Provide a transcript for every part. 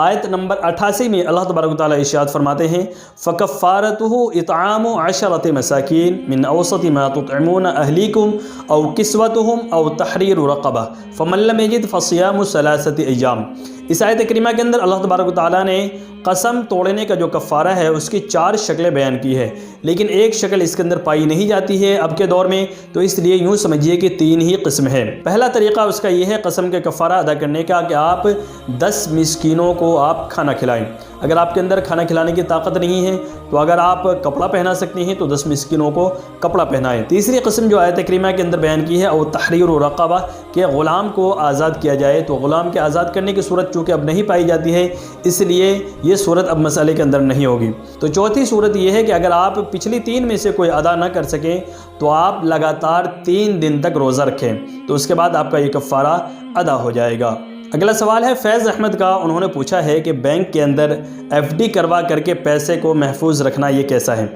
آیت نمبر 88 میں اللہ تبارک و تعالیٰ ارشاد فرماتے ہیں فَكَفَّارَتُهُ إِطْعَامُ عَشَرَةِ مَسَاكِينَ مِنْ أَوْسَطِ مَا تُطْعِمُونَ أَهْلِيكُمْ أَوْ كِسْوَتُهُمْ أَوْ تَحْرِيرُ رَقَبَةٍ فَمَن لَّمْ يَجِدْ فَصِيَامُ ثَلَاثَةِ أَيَّامٍ۔ اس آیت کریمہ کے اندر اللہ تبارک و تعالیٰ نے قسم توڑنے کا جو کفارہ ہے اس کی 4 شکلیں بیان کی ہے، لیکن ایک شکل اس کے اندر پائی نہیں جاتی ہے اب کے دور میں، تو اس لیے یوں سمجھیے کہ 3 ہی قسم ہے۔ پہلا طریقہ اس کا یہ ہے قسم کے کفارہ ادا کرنے کا کہ آپ 10 مسکینوں کو آپ کھانا کھلائیں۔ اگر آپ کے اندر کھانا کھلانے کی طاقت نہیں ہے تو اگر آپ کپڑا پہنا سکتے ہیں تو 10 مسکینوں کو کپڑا پہنائیں۔ تیسری قسم جو آیت کریمہ کے اندر بیان کی ہے او تحریر رقبہ، کہ غلام کو آزاد کیا جائے، تو غلام کے آزاد کرنے کی صورت چونکہ اب نہیں پائی جاتی ہے اس لیے یہ صورت اب مسئلے کے اندر نہیں ہوگی۔ تو چوتھی صورت یہ ہے کہ اگر آپ پچھلی 3 میں سے کوئی ادا نہ کر سکیں تو آپ لگاتار 3 دن تک روزہ رکھیں، تو اس کے بعد آپ کا یہ کفارہ ادا ہو جائے گا۔ اگلا سوال ہے فیض احمد کا، انہوں نے پوچھا ہے کہ بینک کے اندر ایف ڈی کروا کر کے پیسے کو محفوظ رکھنا یہ کیسا ہے؟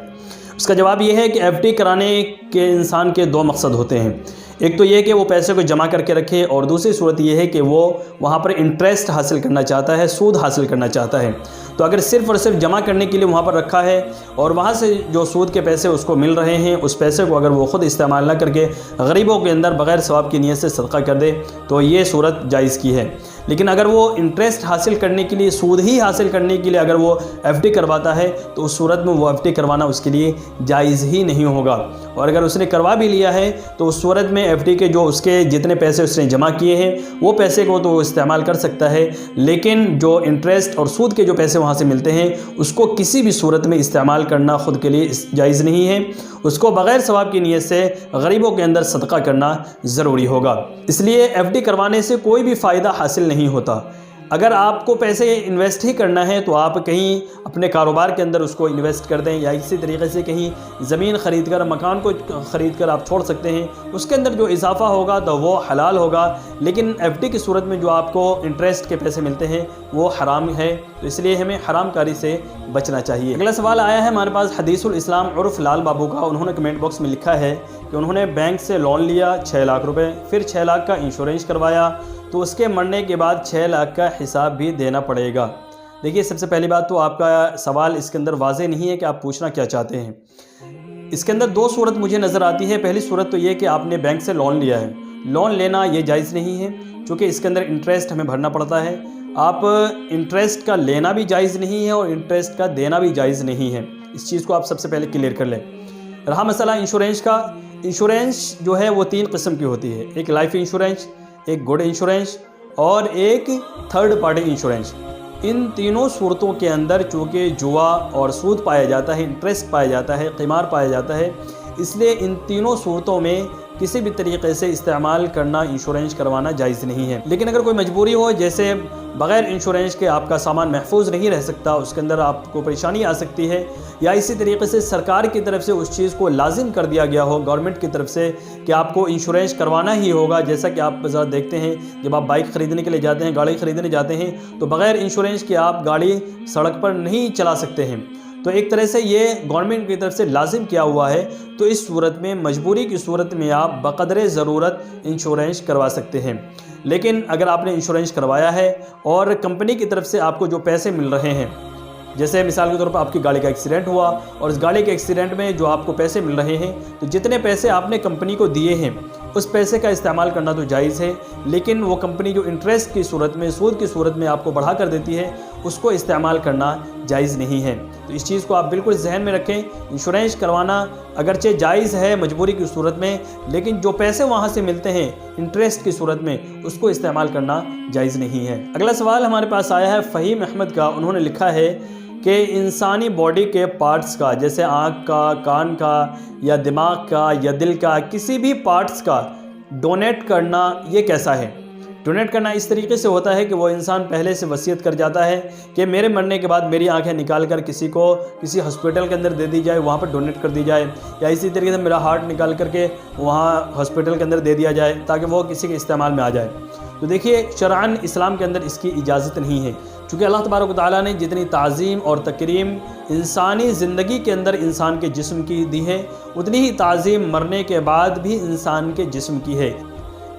اس کا جواب یہ ہے کہ ایف ڈی کرانے کے انسان کے 2 مقصد ہوتے ہیں، ایک تو یہ کہ وہ پیسے کو جمع کر کے رکھے، اور دوسری صورت یہ ہے کہ وہ وہاں پر انٹرسٹ حاصل کرنا چاہتا ہے، سود حاصل کرنا چاہتا ہے۔ تو اگر صرف اور صرف جمع کرنے کے لیے وہاں پر رکھا ہے اور وہاں سے جو سود کے پیسے اس کو مل رہے ہیں، اس پیسے کو اگر وہ خود استعمال نہ کر کے غریبوں کے اندر بغیر ثواب کی نیت سے صدقہ کر دے تو یہ صورت جائز کی ہے۔ لیکن اگر وہ انٹرسٹ حاصل کرنے کے لیے، سود ہی حاصل کرنے کے لیے اگر وہ ایف ڈی کرواتا ہے تو اس صورت میں وہ ایف ڈی کروانا اس کے لیے جائز ہی نہیں ہوگا، اور اگر اس نے کروا بھی لیا ہے تو اس صورت میں ایف ڈی کے جو اس کے جتنے پیسے اس نے جمع کیے ہیں وہ پیسے کو تو وہ استعمال کر سکتا ہے، لیکن جو انٹرسٹ اور سود کے جو پیسے وہاں سے ملتے ہیں اس کو کسی بھی صورت میں استعمال کرنا خود کے لیے جائز نہیں ہے، اس کو بغیر ثواب کی نیت سے غریبوں کے اندر صدقہ کرنا ضروری ہوگا۔ اس لیے ایف ڈی کروانے سے کوئی بھی فائدہ حاصل نہیں ہوتا۔ اگر آپ کو پیسے انویسٹ ہی کرنا ہے تو آپ کہیں اپنے کاروبار کے اندر اس کو انویسٹ کر دیں، یا اسی طریقے سے کہیں زمین خرید کر، مکان کو خرید کر آپ چھوڑ سکتے ہیں، اس کے اندر جو اضافہ ہوگا تو وہ حلال ہوگا، لیکن ایف ڈی کی صورت میں جو آپ کو انٹرسٹ کے پیسے ملتے ہیں وہ حرام ہے، تو اس لیے ہمیں حرام کاری سے بچنا چاہیے۔ اگلا سوال آیا ہے ہمارے پاس حدیث الاسلام عرف لال بابو کا، انہوں نے کمنٹ باکس میں لکھا ہے کہ انہوں نے بینک سے لون لیا 6 لاکھ روپے، پھر 6 لاکھ کا انشورنس کروایا، تو اس کے مرنے کے بعد 6 لاکھ کا حساب بھی دینا پڑے گا۔ دیکھیے سب سے پہلی بات تو آپ کا سوال اس کے اندر واضح نہیں ہے کہ آپ پوچھنا کیا چاہتے ہیں۔ اس کے اندر 2 صورت مجھے نظر آتی ہے۔ پہلی صورت تو یہ کہ آپ نے بینک سے لون لیا ہے، لون لینا یہ جائز نہیں ہے چونکہ اس کے اندر انٹرسٹ ہمیں بھرنا پڑتا ہے۔ آپ انٹرسٹ کا لینا بھی جائز نہیں ہے اور انٹرسٹ کا دینا بھی جائز نہیں ہے، اس چیز کو آپ سب سے پہلے کلیئر کر لیں۔ رہا مسئلہ انشورنس کا، انشورنس جو ہے وہ 3 قسم کی ہوتی ہے، ایک لائف انشورنس، ایک گوڈ انشورنس اور ایک تھرڈ پارٹی انشورنس۔ ان تینوں صورتوں کے اندر چونکہ جوا اور سود پایا جاتا ہے، انٹرسٹ پایا جاتا ہے، قمار پایا جاتا ہے، اس لیے ان تینوں صورتوں میں کسی بھی طریقے سے استعمال کرنا، انشورنس کروانا جائز نہیں ہے۔ لیکن اگر کوئی مجبوری ہو، جیسے بغیر انشورنس کے آپ کا سامان محفوظ نہیں رہ سکتا، اس کے اندر آپ کو پریشانی آ سکتی ہے، یا اسی طریقے سے سرکار کی طرف سے اس چیز کو لازم کر دیا گیا ہو گورنمنٹ کی طرف سے کہ آپ کو انشورنس کروانا ہی ہوگا، جیسا کہ آپ ذرا دیکھتے ہیں جب آپ بائک خریدنے کے لیے جاتے ہیں، گاڑی خریدنے جاتے ہیں تو بغیر انشورنس کے آپ گاڑی سڑک پر نہیں چلا سکتے ہیں، تو ایک طرح سے یہ گورنمنٹ کی طرف سے لازم کیا ہوا ہے، تو اس صورت میں مجبوری کی صورت میں آپ بقدر ضرورت انشورنس کروا سکتے ہیں۔ لیکن اگر آپ نے انشورنس کروایا ہے اور کمپنی کی طرف سے آپ کو جو پیسے مل رہے ہیں، جیسے مثال کے طور پر آپ کی گاڑی کا ایکسیڈنٹ ہوا اور اس گاڑی کے ایکسیڈنٹ میں جو آپ کو پیسے مل رہے ہیں، تو جتنے پیسے آپ نے کمپنی کو دیے ہیں اس پیسے کا استعمال کرنا تو جائز ہے، لیکن وہ کمپنی جو انٹرسٹ کی صورت میں، سود کی صورت میں آپ کو بڑھا کر دیتی ہے، اس کو استعمال کرنا جائز نہیں ہے۔ تو اس چیز کو آپ بالکل ذہن میں رکھیں، انشورنس کروانا اگرچہ جائز ہے مجبوری کی صورت میں، لیکن جو پیسے وہاں سے ملتے ہیں انٹرسٹ کی صورت میں، اس کو استعمال کرنا جائز نہیں ہے۔ اگلا سوال ہمارے پاس آیا ہے فہیم احمد کا، انہوں نے لکھا ہے کہ انسانی باڈی کے پارٹس کا، جیسے آنکھ کا، کان کا یا دماغ کا یا دل کا، کسی بھی پارٹس کا ڈونیٹ کرنا یہ کیسا ہے؟ ڈونیٹ کرنا اس طریقے سے ہوتا ہے کہ وہ انسان پہلے سے وصیت کر جاتا ہے کہ میرے مرنے کے بعد میری آنکھیں نکال کر کسی کو کسی ہاسپٹل کے اندر دے دی جائے، وہاں پر ڈونیٹ کر دی جائے، یا اسی طریقے سے میرا ہارٹ نکال کر کے وہاں ہاسپٹل کے اندر دے دیا جائے تاکہ وہ کسی کے استعمال میں آ جائے۔ تو دیکھیے شرعاً اسلام کے اندر اس کی اجازت نہیں ہے، چونکہ اللہ تبارک و تعالیٰ نے جتنی تعظیم اور تکریم انسانی زندگی کے اندر انسان کے جسم کی دی ہے، اتنی ہی تعظیم مرنے کے بعد بھی انسان کے جسم کی ہے۔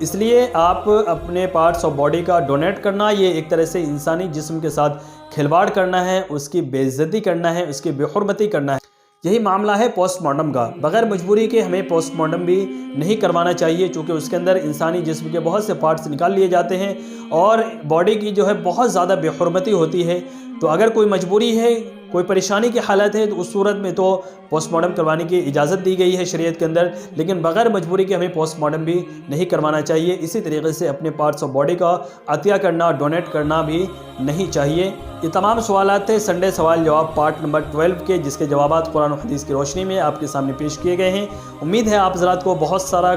اس لیے آپ اپنے پارٹس آف باڈی کا ڈونیٹ کرنا یہ ایک طرح سے انسانی جسم کے ساتھ کھلواڑ کرنا ہے، اس کی بے عزتی کرنا ہے، اس کی بے حرمتی کرنا ہے۔ یہی معاملہ ہے پوسٹ مارٹم کا۔ بغیر مجبوری کے ہمیں پوسٹ مارٹم بھی نہیں کروانا چاہیے، چونکہ اس کے اندر انسانی جسم کے بہت سے پارٹس نکال لیے جاتے ہیں اور باڈی کی جو ہے بہت زیادہ بے حرمتی ہوتی ہے۔ تو اگر کوئی مجبوری ہے، کوئی پریشانی کی حالت ہے، تو اس صورت میں تو پوسٹ مارٹم کروانے کی اجازت دی گئی ہے شریعت کے اندر، لیکن بغیر مجبوری کے ہمیں پوسٹ مارٹم بھی نہیں کروانا چاہیے۔ اسی طریقے سے اپنے پارٹس آف باڈی کا عطیہ کرنا، ڈونیٹ کرنا بھی نہیں چاہیے۔ یہ تمام سوالات تھے سنڈے سوال جواب پارٹ نمبر 12 کے، جس کے جوابات قرآن و حدیث کی روشنی میں آپ کے سامنے پیش کیے گئے ہیں۔ امید ہے آپ حضرات کو بہت سارا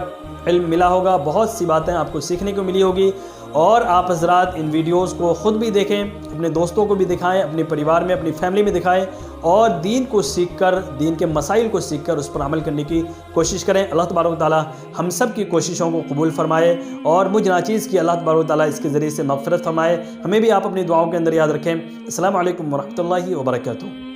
علم ملا ہوگا، بہت سی باتیں آپ کو سیکھنے کو ملی ہوگی، اور آپ حضرات ان ویڈیوز کو خود بھی دیکھیں، اپنے دوستوں کو بھی دکھائیں، اپنے پریوار میں، اپنی فیملی میں دکھائیں، اور دین کو سیکھ کر، دین کے مسائل کو سیکھ کر اس پر عمل کرنے کی کوشش کریں۔ اللہ تبارک و تعالی ہم سب کی کوششوں کو قبول فرمائے، اور مجھ ناچیز کی اللہ تبارک و تعالی اس کے ذریعے سے مغفرت فرمائے۔ ہمیں بھی آپ اپنی دعاؤں کے اندر یاد رکھیں۔ السلام علیکم ورحمۃ اللہ وبرکاتہ۔